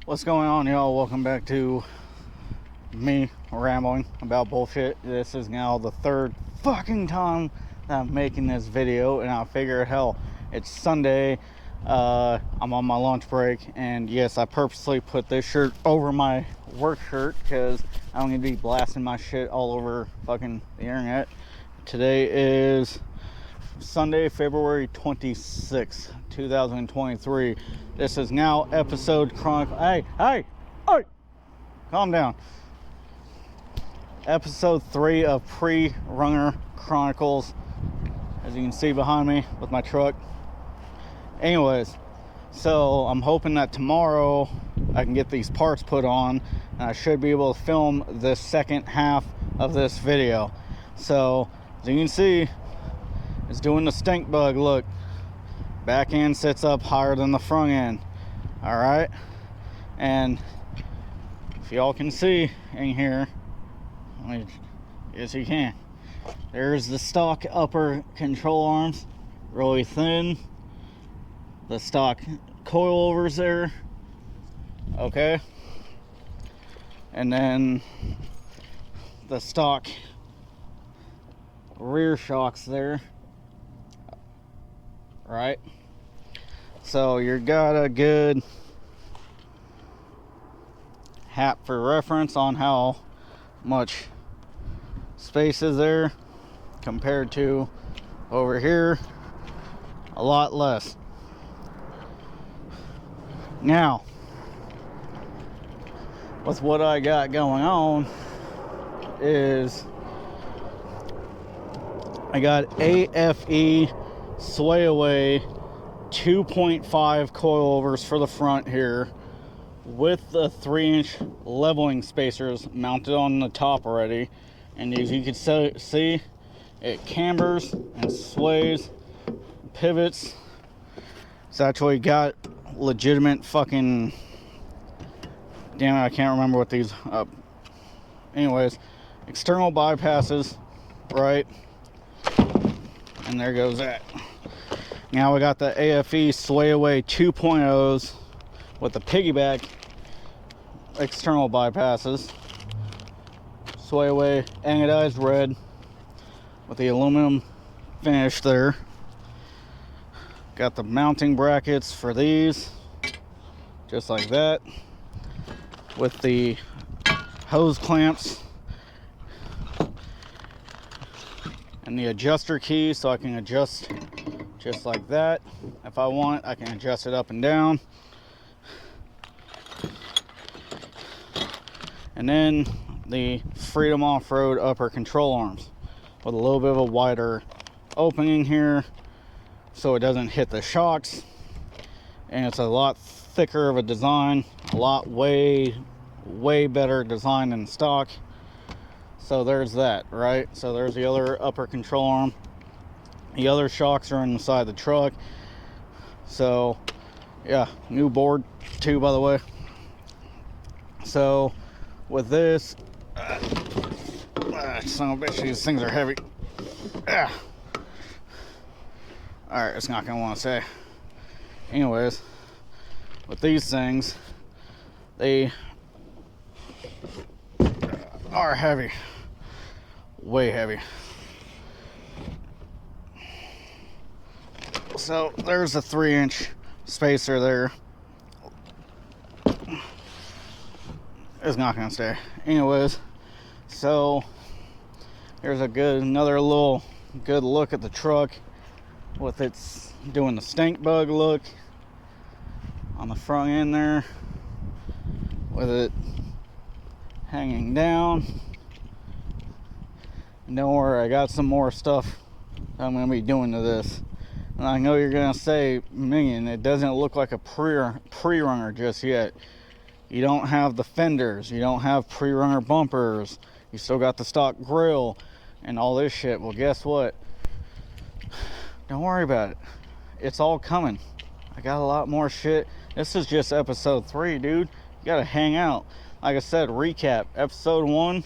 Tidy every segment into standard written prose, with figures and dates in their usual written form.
What's going on, y'all? Welcome back to me rambling about bullshit. This is now the third fucking time that I'm making this video, and I figured, hell, it's Sunday. I'm on my lunch break, and yes, I purposely put this shirt over my work shirt because I don't need to be blasting my shit all over fucking the internet. Today is Sunday, February 26th, 2023. This is now episode Chronicle. Hey! Calm down. Episode 3 of PRERUNNER Chronicles, as you can see behind me with my truck. Anyways, so I'm hoping that tomorrow I can get these parts put on, and I should be able to film the second half of this video. So, as you can see, it's doing the stink bug look. Back end sits up higher than the front end. Alright, and if y'all can see in here, yes you can, there's the stock upper control arms, really thin. The stock coilovers there, okay, and then the stock rear shocks there, right? So you got a good hat for reference on how much space is there compared to over here, a lot less. Now, with what I got going on is I got AFE sway away 2.5 coilovers for the front here with the 3-inch leveling spacers mounted on the top already, and as you can see, it cambers and sways, pivots. It's actually got legitimate fucking, damn it, I can't remember what these anyways, external bypasses, right? And there goes that. Now we got the AFE sway away 2.0s with the piggyback external bypasses, sway away anodized red with the aluminum finish there. Got the mounting brackets for these, just like that, with the hose clamps and the adjuster key, so I can adjust just like that. If I want, I can adjust it up and down. And then the Freedom Off-Road upper control arms with a little bit of a wider opening here so it doesn't hit the shocks, and it's a lot thicker of a design, a lot way better design than stock. So there's that, right? So there's the other upper control arm. The other shocks are inside the truck. So yeah, new board too, by the way. So with this, son of a bitch, these things are heavy. Alright, it's not gonna want to say. Anyways, with these things, they are heavy, way heavy. So there's a 3-inch spacer there. It's not gonna stay. Anyways, so here's another little good look at the truck with its doing the stink bug look on the front end there, with it hanging down. And don't worry, I got some more stuff I'm gonna be doing to this. And I know you're gonna say, Minion, it doesn't look like a pre-runner just yet. You don't have the fenders, you don't have pre-runner bumpers, you still got the stock grill and all this shit. Well, guess what? Don't worry about it. It's all coming. I got a lot more shit. This is just episode 3, dude. You gotta hang out. Like I said, recap. Episode 1,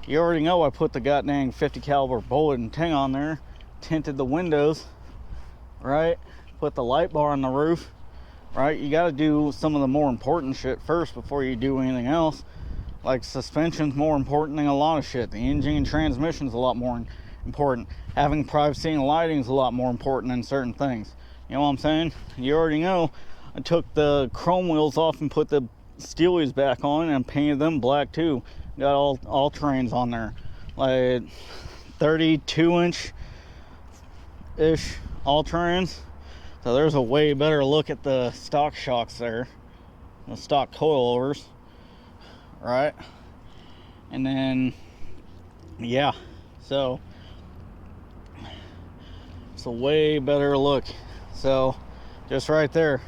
you already know I put the goddamn 50 caliber bullet and ting on there. Tinted the windows, right? Put the light bar on the roof. right? You got to do some of the more important shit first before you do anything else. Like, suspension's more important than a lot of shit. The engine and transmission's a lot more important. Having privacy and lighting's a lot more important than certain things. You know what I'm saying? You already know I took the chrome wheels off and put the steelies back on and painted them black too. Got all terrains on there, like 32-inch ish all terrains. So there's a way better look at the stock shocks there, the stock coilovers, right? And then yeah, so it's a way better look. So just right there,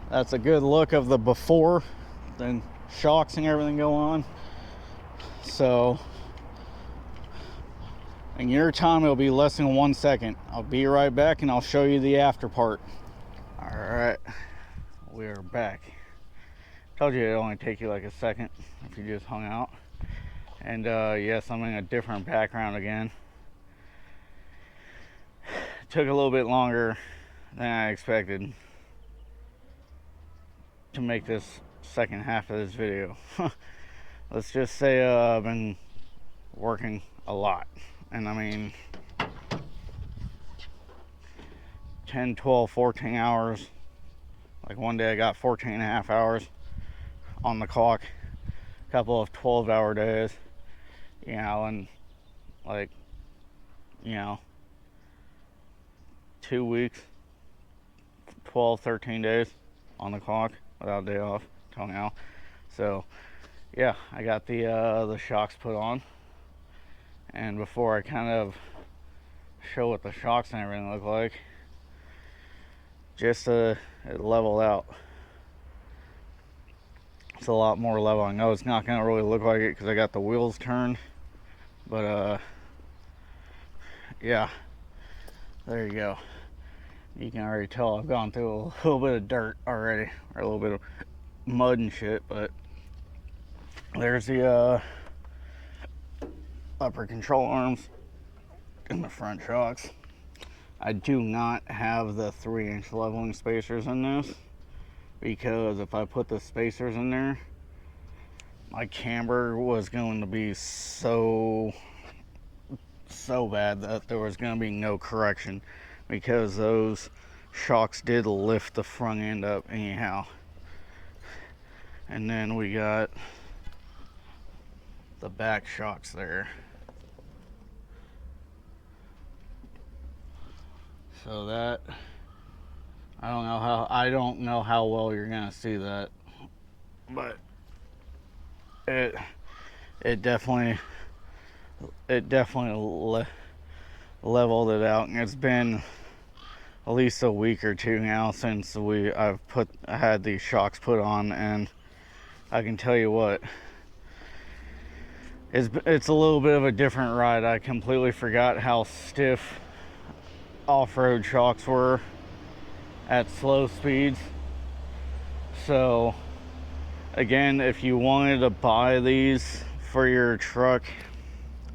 that's a good look of the before, then shocks and everything go on. So in your time, it'll be less than 1 second. I'll be right back and I'll show you the after part. All right, we are back. Told you it'd only take you like a second if you just hung out. And yes, I'm in a different background again. It took a little bit longer than I expected to make this second half of this video. Let's just say I've been working a lot, and I mean 10, 12, 14 hours. Like one day I got 14 and a half hours on the clock, a couple of 12-hour days, you know, and like, you know, 2 weeks, 12, 13 days on the clock without a day off till now. So yeah, I got the shocks put on, and before I kind of show what the shocks and everything look like, just it leveled out. It's a lot more level. I know it's not gonna really look like it because I got the wheels turned, but yeah, there you go. You can already tell I've gone through a little bit of dirt already, or a little bit of mud and shit, but there's the upper control arms and the front shocks. I do not have the 3-inch leveling spacers in this, because if I put the spacers in there, my camber was going to be so bad that there was going to be no correction, because those shocks did lift the front end up anyhow. And then we got the back shocks there. So that, I don't know how well you're gonna see that, but it definitely leveled it out, and it's been at least a week or two now since I had these shocks put on, and I can tell you what, it's a little bit of a different ride. I completely forgot how stiff off-road shocks were at slow speeds. So again, if you wanted to buy these for your truck,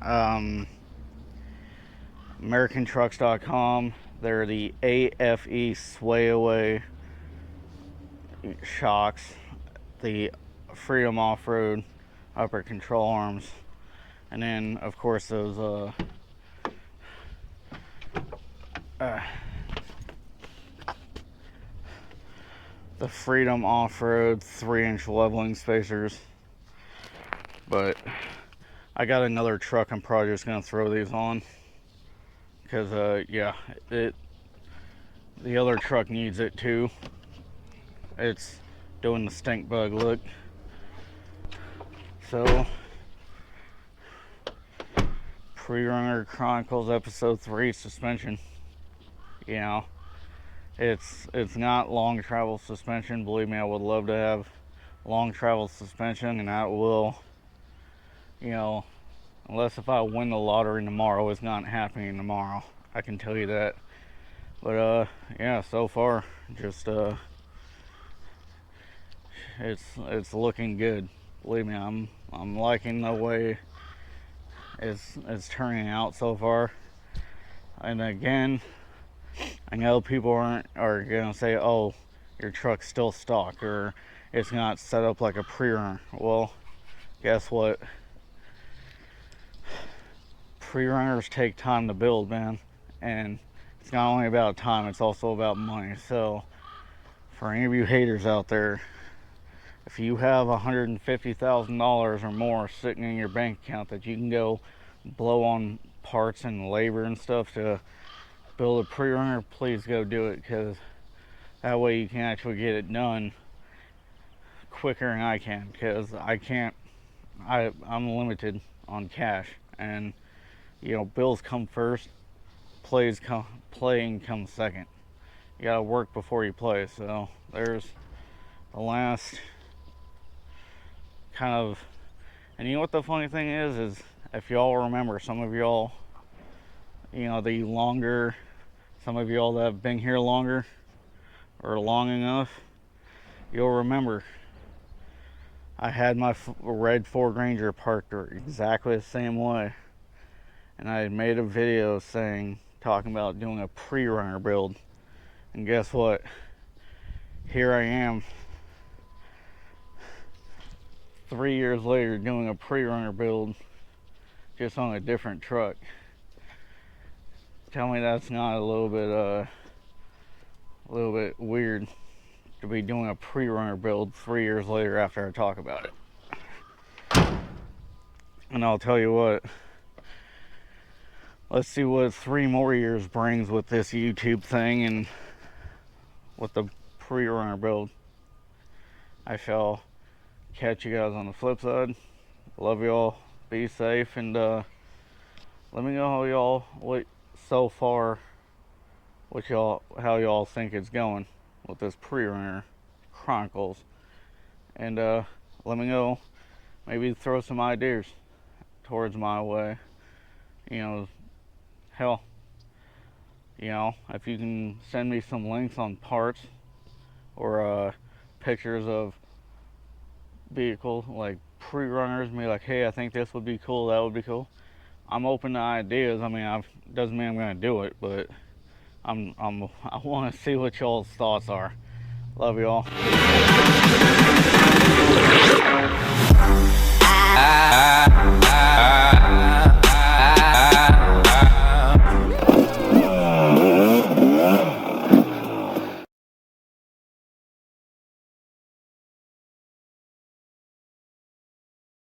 AmericanTrucks.com, they're the AFE sway away shocks, the Freedom off-road upper control arms, and then of course those the Freedom off-road 3-inch leveling spacers. But I got another truck I'm probably just gonna throw these on, because yeah, the other truck needs it too. It's doing the stink bug look. So PRERUNNER Chronicles episode 3, suspension. You know, it's not long travel suspension. Believe me, I would love to have long travel suspension, and that will, you know, unless if I win the lottery tomorrow, it's not happening tomorrow, I can tell you that. But yeah, so far just it's looking good. Believe me, I'm liking the way it's turning out so far. And again, I know people are gonna say, oh, your truck's still stock, or it's not set up like a pre-runner. Well, guess what? Pre-runners take time to build, man, and it's not only about time, it's also about money. So for any of you haters out there, if you have $150,000 or more sitting in your bank account that you can go blow on parts and labor and stuff to build a pre-runner, please go do it, because that way you can actually get it done quicker than I can, because I can't. I'm limited on cash, and you know, bills come first, playing comes second. You gotta work before you play. So there's the last kind of. And you know what the funny thing is if y'all remember, some of y'all, you know, some of y'all that have been here longer or long enough, you'll remember I had my red Ford Ranger parked exactly the same way, and I had made a video talking about doing a pre-runner build, and guess what? Here I am 3 years later doing a pre-runner build, just on a different truck. Tell me that's not a little bit weird to be doing a pre-runner build 3 years later after I talk about it. And I'll tell you what, let's see what 3 more years brings with this YouTube thing and with the pre-runner build. I shall catch you guys on the flip side. Love y'all, be safe, and let me know how y'all think it's going with this pre-runner Chronicles, and let me know, maybe throw some ideas towards my way. You know, hell, you know, if you can send me some links on parts or pictures of vehicles like pre-runners, and be like, hey, I think this would be cool, that would be cool. I'm open to ideas. I mean, doesn't mean I'm gonna do it, but I want to see what y'all's thoughts are. Love y'all.